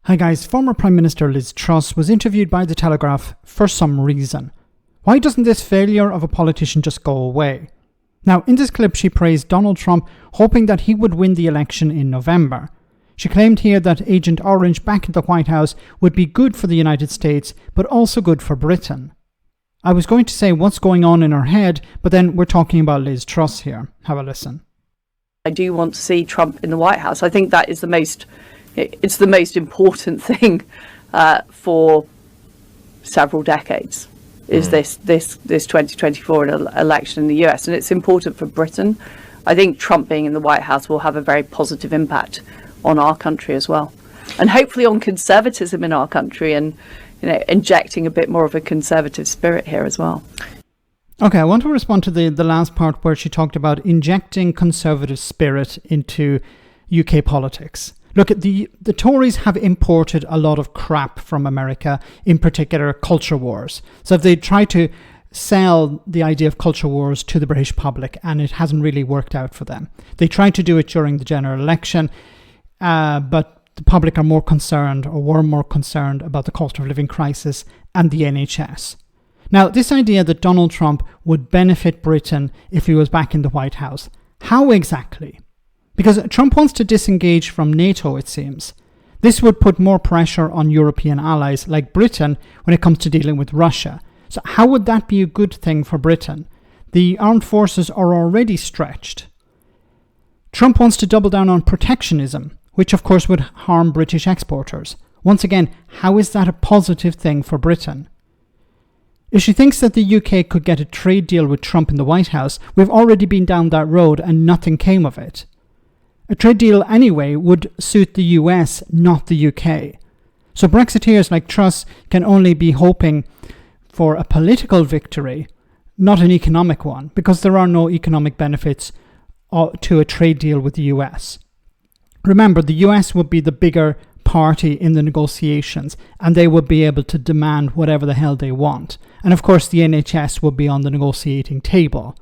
Hi guys, former Prime Minister Liz Truss was interviewed by the Telegraph for some reason. Why doesn't this failure of a politician just go away? Now, in this clip, she praised Donald Trump, hoping that he would win the election in November. She claimed here that Agent Orange back at the White House would be good for the United States, but also good for Britain. I was going to say what's going on in her head, but then we're talking about Liz Truss here. Have a listen. I do want to see Trump in the White House. I think that is the most important thing for several decades, is this 2024 election in the US, and it's important for Britain. I think Trump being in the White House will have a very positive impact on our country as well, and hopefully on conservatism in our country, and injecting a bit more of a conservative spirit here as well. Okay, I want to respond to the last part where she talked about injecting conservative spirit into UK politics. Look, the Tories have imported a lot of crap from America, in particular culture wars. So they try to sell the idea of culture wars to the British public, and it hasn't really worked out for them. They tried to do it during the general election, but the public are more concerned, or were more concerned, about the cost of living crisis and the NHS. Now, this idea that Donald Trump would benefit Britain if he was back in the White House, how exactly? Because Trump wants to disengage from NATO, it seems. This would put more pressure on European allies like Britain when it comes to dealing with Russia. So how would that be a good thing for Britain? The armed forces are already stretched. Trump wants to double down on protectionism, which of course would harm British exporters. Once again, how is that a positive thing for Britain? If she thinks that the UK could get a trade deal with Trump in the White House, we've already been down that road and nothing came of it. A trade deal anyway would suit the US, not the UK. So Brexiteers like Truss can only be hoping for a political victory, not an economic one, because there are no economic benefits to a trade deal with the US. Remember, the US would be the bigger party in the negotiations, and they would be able to demand whatever the hell they want. And of course, the NHS would be on the negotiating table.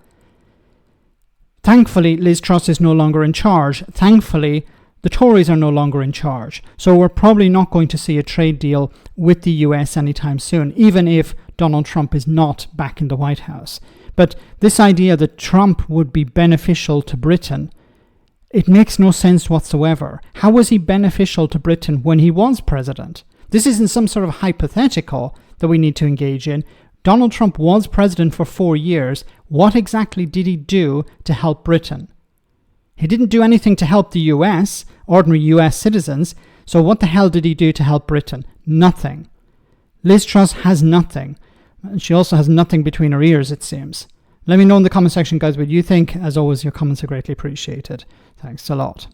Thankfully, Liz Truss is no longer in charge. Thankfully, the Tories are no longer in charge. So we're probably not going to see a trade deal with the US anytime soon, even if Donald Trump is not back in the White House. But this idea that Trump would be beneficial to Britain, it makes no sense whatsoever. How was he beneficial to Britain when he was president? This isn't some sort of hypothetical that we need to engage in. Donald Trump was president for 4 years. What exactly did he do to help Britain? He didn't do anything to help the US, ordinary US citizens. So what the hell did he do to help Britain? Nothing. Liz Truss has nothing. She also has nothing between her ears, it seems. Let me know in the comment section, guys, what you think. As always, your comments are greatly appreciated. Thanks a lot.